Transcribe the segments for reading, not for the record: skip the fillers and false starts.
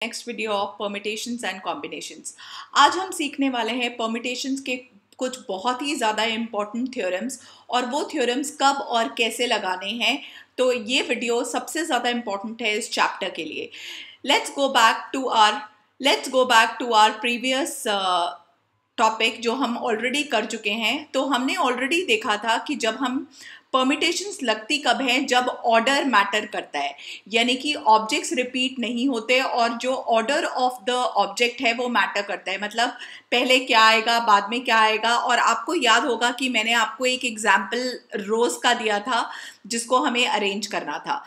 Next video of permutations and combinations. आज हम सीखने वाले हैं परमिटेशंस के कुछ बहुत ही ज़्यादा इम्पॉर्टेंट थ्योरम्स और वो थ्योरम्स कब और कैसे लगाने हैं। तो ये वीडियो सबसे ज़्यादा इम्पॉर्टेंट है इस चैप्टर के लिए। Let's go back to our previous topic जो हम ऑलरेडी कर चुके हैं। तो हमने ऑलरेडी देखा था कि जब हम परमिटेशंस लगती कब है, जब ऑर्डर मैटर करता है, यानी कि ऑब्जेक्ट्स रिपीट नहीं होते और जो ऑर्डर ऑफ द ऑब्जेक्ट है वो मैटर करता है। मतलब पहले क्या आएगा, बाद में क्या आएगा। और आपको याद होगा कि मैंने आपको एक एग्जाम्पल रोज का दिया था जिसको हमें अरेंज करना था।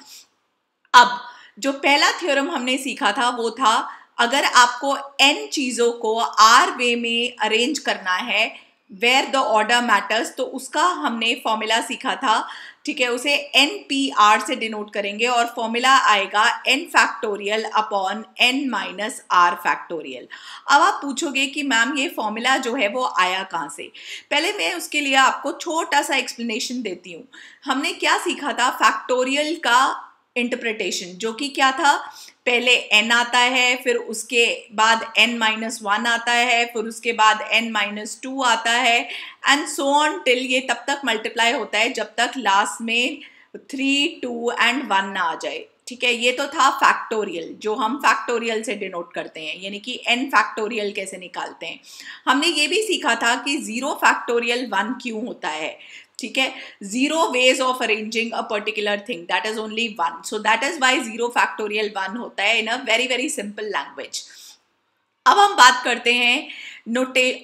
अब जो पहला थ्योरम हमने सीखा था वो था, अगर आपको n चीजों को r वे में अरेंज करना है वेयर द ऑर्डर मैटर्स, तो उसका हमने फॉर्मूला सीखा था। ठीक है, उसे NPR से डिनोट करेंगे और फॉर्मूला आएगा n factorial upon n minus r factorial. अब आप पूछोगे कि मैम ये फॉर्मूला जो है वो आया कहाँ से। पहले मैं उसके लिए आपको छोटा सा एक्सप्लेनेशन देती हूँ। हमने क्या सीखा था, फैक्टोरियल का इंटरप्रिटेशन, जो कि क्या था, पहले n आता है, फिर उसके बाद n-1 आता है, फिर उसके बाद n-2 आता है एंड सो ऑन टिल ये तब तक मल्टीप्लाई होता है जब तक लास्ट में 3, 2 एंड 1 ना आ जाए। ठीक है, ये तो था फैक्टोरियल जो हम फैक्टोरियल से डिनोट करते हैं, यानी कि n फैक्टोरियल कैसे निकालते हैं। हमने ये भी सीखा था कि 0 फैक्टोरियल 1 क्यों होता है। ठीक है, 0 ways of arranging a particular thing, that is only 1, so that is why 0 factorial 1 होता है in a very very simple language। अब हम बात करते हैं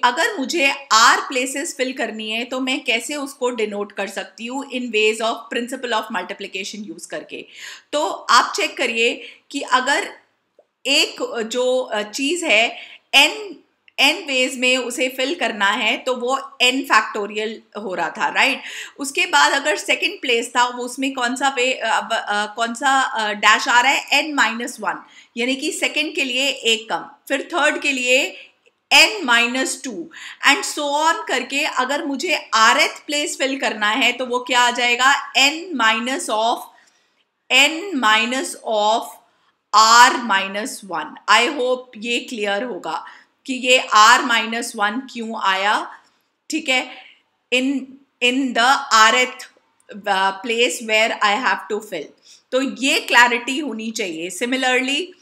अगर मुझे r प्लेसेस फिल करनी है तो मैं कैसे उसको डिनोट कर सकती हूँ in ways of principle of multiplication use करके। तो आप चेक करिए कि अगर एक जो चीज है n वेज में उसे फिल करना है तो वो n फैक्टोरियल हो रहा था, राइट। उसके बाद अगर सेकंड प्लेस था वो उसमें कौन सा डैश आ रहा है, n-1, यानी कि सेकंड के लिए एक कम, फिर थर्ड के लिए n-2 एंड सो ऑन करके। अगर मुझे rth प्लेस फिल करना है तो वो क्या आ जाएगा, n of r-1। I hope ये क्लियर होगा कि ये r-1 क्यों आया। ठीक है, in the rth place where I have to fill, तो ये क्लैरिटी होनी चाहिए। सिमिलरली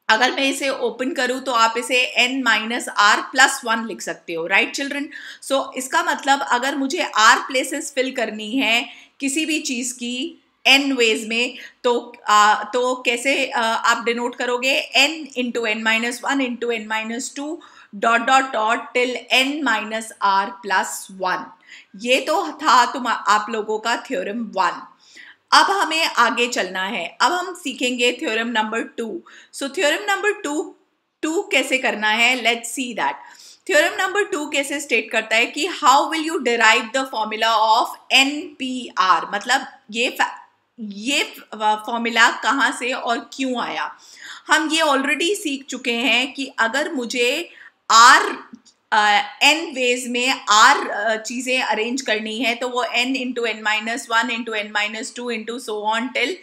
अगर मैं इसे ओपन करूं तो आप इसे n-r+1 लिख सकते हो, राइट चिल्ड्रन। सो इसका मतलब अगर मुझे r प्लेसेस फिल करनी है किसी भी चीज की n वेज में तो कैसे आप डिनोट करोगे, n into n-1 into n-2 dot dot dot till n-r+1। ये तो था आप लोगों का थ्योरम 1। अब हमें आगे चलना है, अब हम सीखेंगे theorem number 2। So theorem number 2 कैसे करना है, let's see that. Theorem number 2 कैसे स्टेट करता है कि how will you derive the formula of NPR, मतलब ये फॉर्मूला कहाँ से और क्यों आया। हम ये ऑलरेडी सीख चुके हैं कि अगर मुझे n वेज में r चीजें अरेंज करनी है तो वो n into n-1 into n-2 into so on till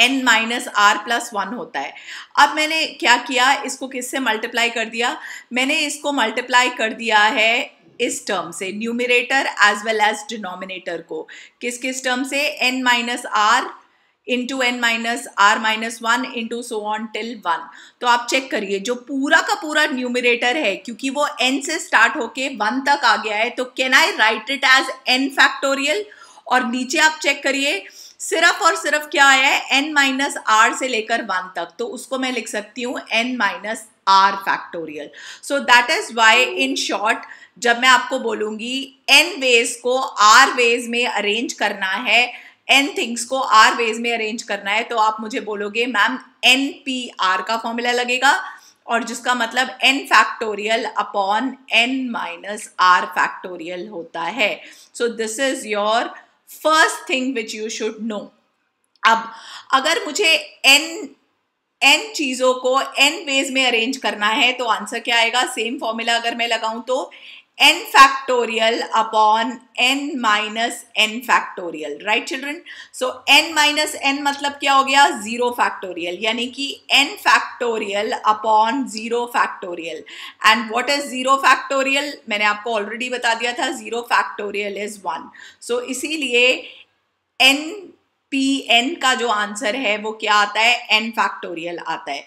n-r+1 होता है। अब मैंने क्या किया, इसको किससे मल्टीप्लाई कर दिया, मैंने इसको मल्टीप्लाई कर दिया है इस टर्म से, numerator as well as denominator को। किस टर्म से, n-r into n-r-1 into so on till 1। तो आप चेक करिए जो पूरा का पूरा न्यूमरेटर है, क्योंकि वो n से स्टार्ट होके 1 तक आ गया है, तो can I write it as n factorial. और नीचे आप चेक करिए सिर्फ और सिर्फ क्या आया है, n-r से लेकर 1 तक, तो उसको मैं लिख सकती हूँ n-r factorial. So that is why in short जब मैं आपको बोलूंगी n वेज को r वेज में अरेंज करना है, n थिंग्स को r वेज में अरेंज करना है, तो आप मुझे बोलोगे मैम NPR का फॉर्मूला लगेगा, और जिसका मतलब n factorial upon n-r factorial होता है। So this is your first thing which you should know. अब अगर मुझे n चीजों को n वेज में अरेंज करना है तो आंसर क्या आएगा, सेम फॉर्मूला अगर मैं लगाऊं तो n factorial upon n minus n factorial, right children? So n minus n मतलब क्या हो गया? 0 factorial, यानी कि n factorial upon 0 factorial. And what is 0 factorial? मैंने आपको already बता दिया था, 0 factorial is 1. So इसीलिए NPN का जो आंसर है वो क्या आता है? n factorial आता है.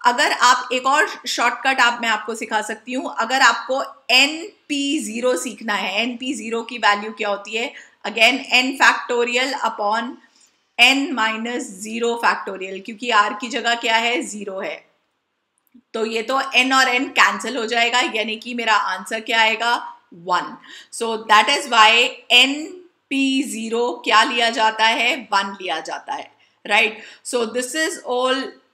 अगर आप एक और शॉर्टकट मैं आपको सिखा सकती हूँ. अगर आपको NP0 सीखना है, NP0 की वैल्यू क्या होती है? Again n factorial upon n minus 0 factorial, क्योंकि r की जगह क्या है? 0 है. तो ये तो n और n कैंसिल हो जाएगा, यानी कि मेरा आंसर क्या आएगा? 1. सो दैट इज वाई NP0 क्या लिया जाता है? 1 लिया जाता है, right? So this is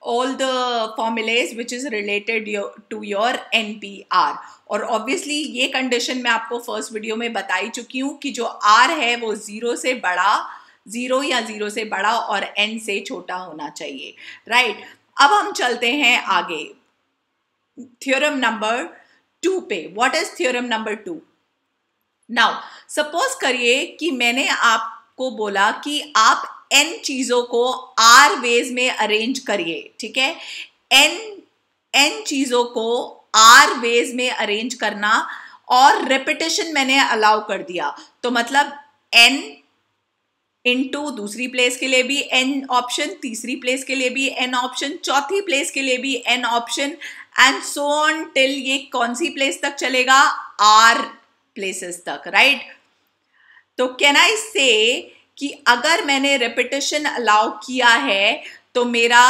all the formulas which is related to your NPR. और obviously ये कंडीशन मैं आपको फर्स्ट वीडियो में बता ही चुकी हूँ कि जो R है वो 0 से बड़ा, 0 या 0 से बड़ा और N से छोटा होना चाहिए, राइट? अब हम चलते हैं आगे थ्योरम नंबर 2 पे. What is theorem number 2? Now suppose करिए कि मैंने आपको बोला कि आप n चीजों को r वेज में अरेंज करिए, ठीक है? n चीजों को r वेज में अरेंज करना और रेपिटेशन मैंने अलाउ कर दिया, तो मतलब n इनटू दूसरी प्लेस के लिए भी n ऑप्शन, तीसरी प्लेस के लिए भी n ऑप्शन, चौथी प्लेस के लिए भी n option, and so on till ये कौन सी प्लेस तक चलेगा? r प्लेसेस तक, राइट? तो कैन आई से कि अगर मैंने रेपिटेशन अलाउ किया है तो मेरा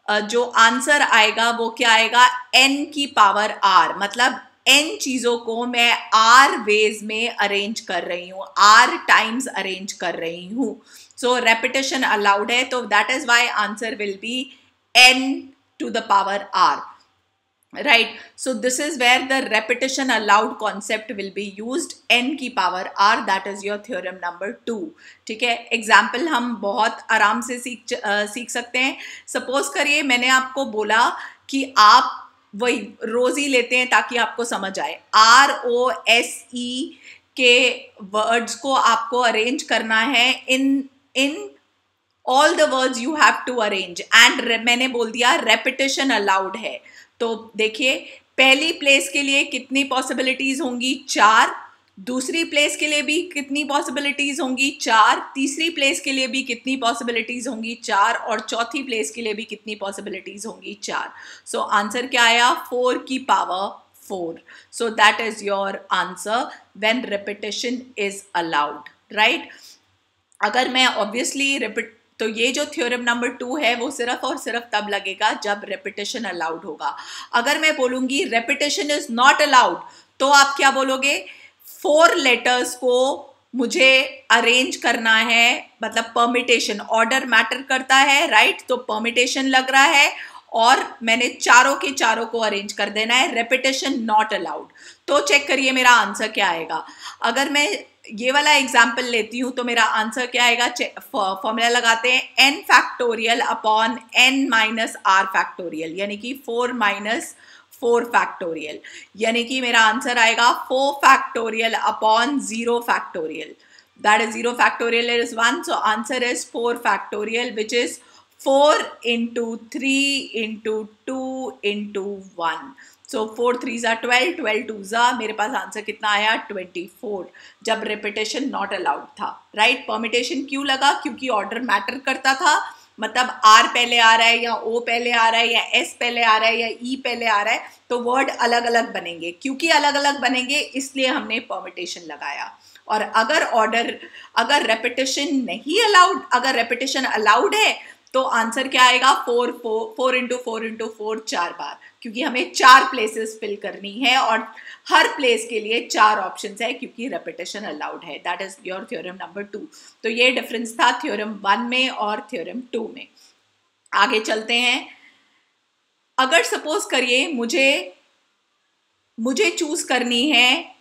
जो आंसर आएगा वो क्या आएगा? n की पावर r, मतलब n चीजों को मैं r वेज में अरेंज कर रही हूँ, r टाइम्स अरेंज कर रही हूँ. सो रेपिटेशन अलाउड है, तो that is why answer will be n to the power r, right? So this is where the repetition allowed concept will be used, n की power r. that is your theorem number 2. ठीक है? Example हम बहुत आराम से सीख सकते हैं. सपोज करिए मैंने आपको बोला कि आप वही रोज ही लेते हैं ताकि आपको समझ आए. ROSE के वर्ड्स को आपको अरेंज करना है in all the words you have to arrange, and मैंने बोल दिया रेपिटेशन अलाउड है. तो देखिए पहली प्लेस के लिए कितनी पॉसिबिलिटीज होंगी? 4. दूसरी प्लेस के लिए भी कितनी पॉसिबिलिटीज होंगी? 4. तीसरी प्लेस के लिए भी कितनी पॉसिबिलिटीज होंगी? 4. और चौथी प्लेस के लिए भी कितनी पॉसिबिलिटीज होंगी? 4. सो आंसर क्या आया? 4 की power 4. So that is your answer when repetition is allowed, right? अगर मैं ऑब्वियसली तो ये जो थ्योरम नंबर 2 है वो सिर्फ और सिर्फ तब लगेगा जब रेपिटेशन अलाउड होगा. अगर मैं बोलूंगी रेपिटेशन इज नॉट अलाउड, तो आप क्या बोलोगे? 4 लेटर्स को मुझे अरेंज करना है, मतलब परमिटेशन, ऑर्डर मैटर करता है, राइट? तो परमिटेशन लग रहा है और मैंने चारों के चारों को अरेंज कर देना है, रेपिटेशन नॉट अलाउड. तो चेक करिए मेरा आंसर क्या आएगा. अगर मैं ये वाला एग्जाम्पल लेती हूँ तो मेरा आंसर क्या आएगा? फॉर्मूला लगाते हैं, n factorial upon n minus r factorial, यानी कि 4 माइनस 4 फैक्टोरियल, यानी कि मेरा आंसर आएगा 4 factorial upon 0 factorial. That is 0 factorial is 1, so answer is 4 factorial which is 4 into 3 into 2 into 1. So 4 3s are 12, 12 2s are, मेरे पास answer कितना आया? 24, जब रेपिटेशन नॉट अलाउड था, राइट? परमिटेशन क्यों लगा? क्योंकि ऑर्डर मैटर करता था, मतलब R पहले आ रहा है या O पहले आ रहा है या S पहले आ रहा है या E पहले आ रहा है, तो वर्ड अलग अलग बनेंगे. क्योंकि अलग अलग बनेंगे इसलिए हमने परमिटेशन लगाया. और अगर रेपिटेशन नहीं अलाउड, अगर रेपिटेशन अलाउड है तो आंसर क्या आएगा? 4 into 4 into 4, 4 बार, क्योंकि हमें 4 प्लेसेस फिल करनी है और हर प्लेस के लिए 4 ऑप्शंस है क्योंकि रेपिटेशन अलाउड है. That is your theorem number 2. तो ये डिफरेंस था थ्योरम 1 में और थ्योरम 2 में. आगे चलते हैं. अगर सपोज करिए मुझे चूज करनी है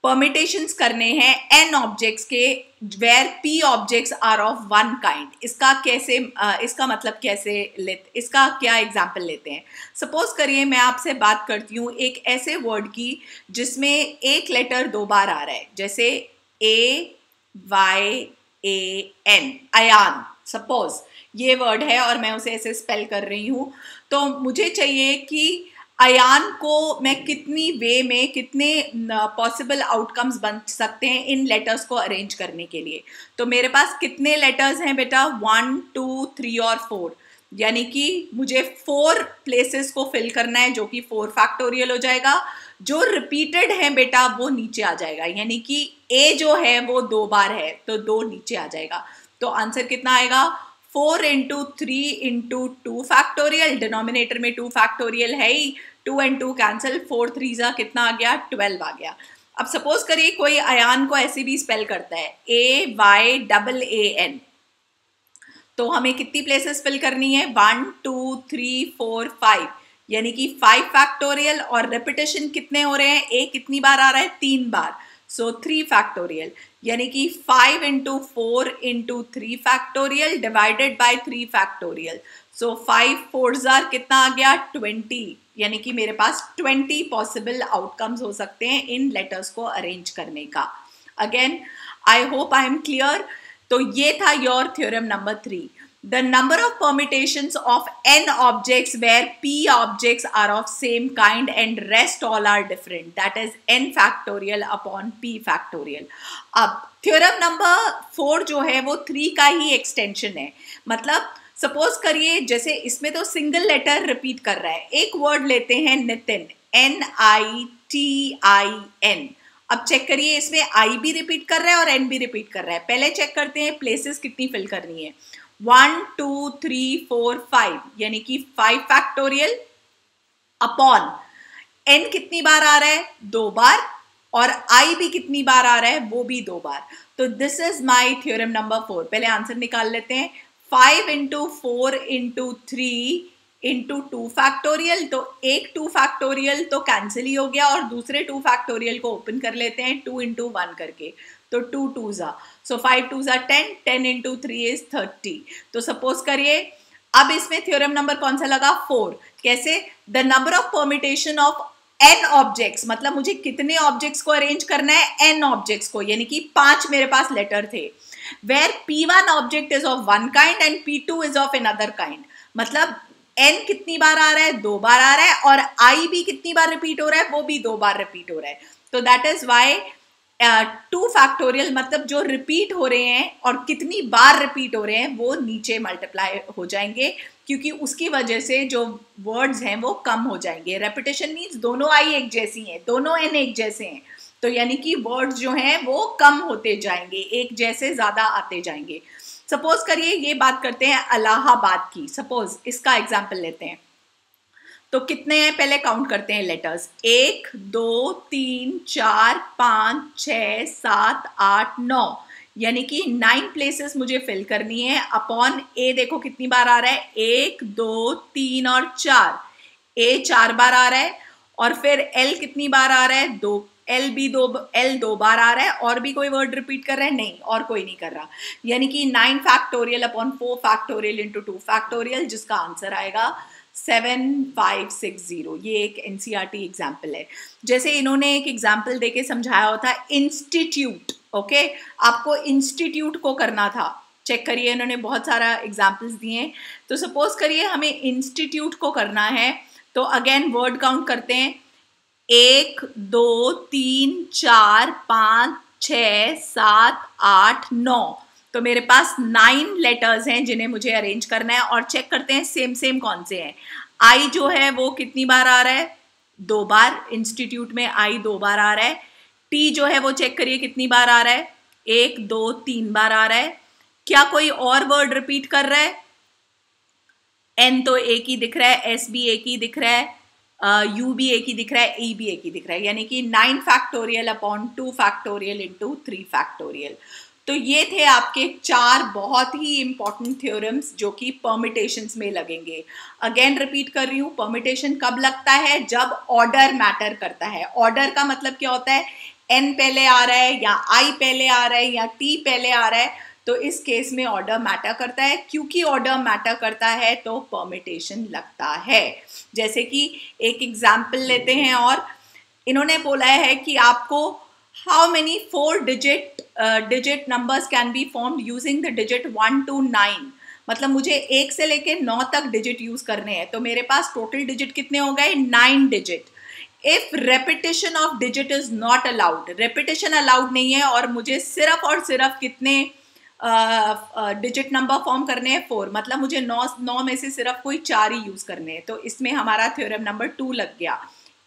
परमिटेशंस करने हैं n ऑब्जेक्ट्स के where p objects are of one kind. इसका मतलब कैसे इसका क्या एग्जाम्पल लेते हैं। सपोज करिए मैं आपसे बात करती हूँ एक ऐसे वर्ड की जिसमें एक लेटर 2 बार आ रहा है, जैसे AYAN, अयान। सपोज ये वर्ड है और मैं उसे ऐसे स्पेल कर रही हूँ, तो मुझे चाहिए कि अयान को मैं कितनी वे में कितने पॉसिबल आउटकम्स बन सकते हैं इन लेटर्स को अरेंज करने के लिए। तो मेरे पास कितने लेटर्स हैं बेटा, 1 2 3 और 4, यानी कि मुझे 4 प्लेसेस को फिल करना है, जो कि 4 फैक्टोरियल हो जाएगा। जो रिपीटेड है बेटा वो नीचे आ जाएगा, यानी कि ए जो है वो 2 बार है तो 2 नीचे आ जाएगा। तो आंसर कितना आएगा, 4 इंटू 3 इंटू 2 फैक्टोरियल, डिनोमिनेटर में 2 फैक्टोरियल है ही, 2 and 2 कैंसिल, 4 3 कितना आ गया, 12 आ गया। अब सपोज करिए कोई अयान को ऐसे भी स्पेल करता है AYAAN, तो हमें कितनी प्लेसेस फिल करनी है, 1 2 3 4 5, यानी कि 5 फैक्टोरियल। और रेपिटेशन कितने हो रहे हैं, ए कितनी बार आ रहा है, 3 बार, सो 3 फैक्टोरियल, यानी कि 5 into 4 into 3 factorial divided by 3 factorial. So 5 4 कितना आ गया, 20, यानी कि मेरे पास 20 पॉसिबल आउटकम्स हो सकते हैं इन लेटर्स को अरेंज करने का। Again I hope I am clear. तो ये था your theorem number 3। The number of permutations of n objects where p objects are of same kind and rest all are different, that is n factorial upon p factorial। अब theorem number 4 जो है वो 3 का ही extension है। मतलब suppose करिए जैसे इसमें तो सिंगल लेटर रिपीट कर रहा है, एक वर्ड लेते हैं नितिन, NITIN। अब चेक करिए इसमें I भी रिपीट कर रहा है और N भी रिपीट कर रहा है। पहले चेक करते हैं प्लेसेस कितनी फिल करनी है, 1 2 3 4 5, यानी कि 5 फैक्टोरियल अपॉन n कितनी बार आ रहा है, 2 बार, और I भी कितनी बार आ रहा है, वो भी 2 बार। तो this is my theorem number 4। पहले आंसर निकाल लेते हैं, 5 इंटू 4 इंटू 3 इंटू 2 फैक्टोरियल, तो एक 2 फैक्टोरियल तो कैंसिल ही हो गया और दूसरे 2 फैक्टोरियल को ओपन कर लेते हैं 2 इंटू 1 करके, तो 2 2s, so 5 2s 10, 10 into 3 is 30। तो सपोज करिए अब इसमें थ्योरम नंबर कौन सा लगा, 4। कैसे, the number of permutation of n objects, मतलब मुझे कितने ऑब्जेक्ट्स को अरेंज करना है, n ऑब्जेक्ट्स को, यानी कि 5 मेरे पास लेटर थे, where p1 object is of one kind and p2 is of another kind. मतलब n कितनी बार आ रहा है, 2 बार आ रहा है, और I भी कितनी बार रिपीट हो रहा है, वो भी 2 बार रिपीट हो रहा है। तो दैट इज वाई 2 फैक्टोरियल, मतलब जो रिपीट हो रहे हैं और कितनी बार रिपीट हो रहे हैं वो नीचे मल्टीप्लाई हो जाएंगे, क्योंकि उसकी वजह से जो वर्ड्स हैं वो कम हो जाएंगे। रेपिटेशन मीन्स दोनों I एक जैसी हैं, दोनों N एक जैसे हैं, तो यानी कि वर्ड्स जो हैं वो कम होते जाएंगे, एक जैसे ज्यादा आते जाएंगे। सपोज करिए ये बात करते हैं इलाहाबाद की, सपोज इसका एग्जाम्पल लेते हैं। तो कितने हैं, पहले काउंट करते हैं लेटर्स, 1 2 3 4 5 6 7 8 9, यानी कि 9 प्लेसेस मुझे फिल करनी है। अपॉन ए देखो कितनी बार आ रहा है, 1 2 3 और 4, ए 4 बार आ रहा है, और फिर एल कितनी बार आ रहा है, 2, एल 2 बार आ रहा है। और भी कोई वर्ड रिपीट कर रहा है, नहीं, और कोई नहीं कर रहा, यानी कि 9 factorial upon 4 factorial into 2 factorial, जिसका आंसर आएगा 7560। ये एक NCERT एग्जाम्पल है। जैसे इन्होंने एक एग्जाम्पल देके समझाया होता इंस्टीट्यूट, ओके, आपको इंस्टीट्यूट को करना था। चेक करिए इन्होंने बहुत सारा एग्जाम्पल्स दिए हैं। तो सपोज करिए हमें इंस्टीट्यूट को करना है, तो अगेन वर्ड काउंट करते हैं, 1 2 3 4 5 6 7 8 9, तो मेरे पास 9 लेटर्स हैं जिन्हें मुझे अरेंज करना है। और चेक करते हैं सेम कौन से हैं। I जो है वो कितनी बार आ रहा है, 2 बार, इंस्टीट्यूट में I 2 बार आ रहा है। T जो है वो चेक करिए कितनी बार आ रहा है, 1 2 3 बार आ रहा है। क्या कोई और वर्ड रिपीट कर रहा है, N तो एक ही दिख रहा है, S भी एक ही दिख रहा है, U भी एक ही दिख रहा है, E भी एक ही दिख रहा है, यानी कि 9 factorial upon 2 factorial into 3 factorial. तो ये थे आपके 4 बहुत ही इंपॉर्टेंट थ्योरम्स जो कि परमिटेशंस में लगेंगे। अगेन रिपीट कर रही हूँ, परमिटेशन कब लगता है, जब ऑर्डर मैटर करता है। ऑर्डर का मतलब क्या होता है, n पहले आ रहा है या i पहले आ रहा है या t पहले आ रहा है, तो इस केस में ऑर्डर मैटर करता है। क्योंकि ऑर्डर मैटर करता है तो परमिटेशन लगता है। जैसे कि एक एग्जाम्पल लेते हैं, और इन्होंने बोला है कि आपको how many 4 digit numbers can be formed using the digit 1 to 9। मतलब मुझे 1 से लेके 9 तक डिजिट यूज करने हैं, तो मेरे पास टोटल डिजिट कितने हो गए? 9 digit. If repetition of digit is not allowed, repetition allowed नहीं है और मुझे सिर्फ और सिर्फ कितने डिजिट नंबर फॉर्म करने हैं? 4। मतलब मुझे 9 में से सिर्फ कोई 4 ही यूज करने हैं। तो इसमें हमारा थ्योरम नंबर 2 लग गया,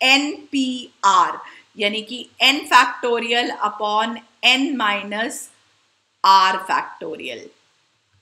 NPR, यानी कि n factorial upon n minus r factorial,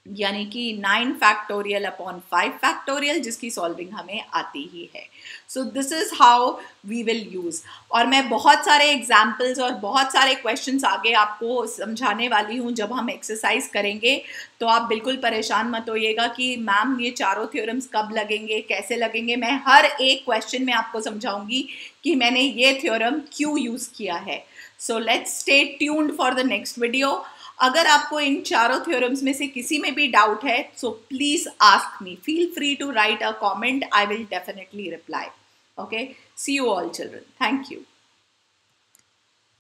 यानी कि 9 फैक्टोरियल अपॉन 5 फैक्टोरियल, जिसकी सॉल्विंग हमें आती ही है। So this is how we will use. और मैं बहुत सारे एग्जाम्पल्स और बहुत सारे क्वेश्चंस आगे आपको समझाने वाली हूँ जब हम एक्सरसाइज करेंगे। तो आप बिल्कुल परेशान मत होइएगा कि मैम ये चारों थ्योरम्स कब लगेंगे, कैसे लगेंगे। मैं हर एक क्वेश्चन में आपको समझाऊंगी कि मैंने ये थ्योरम क्यों यूज किया है। So let's stay tuned for the next video. अगर आपको इन चारों थ्योरम्स में से किसी में भी डाउट है, so please ask me, feel free to write a comment, I will definitely reply. Okay, see you all children, thank you.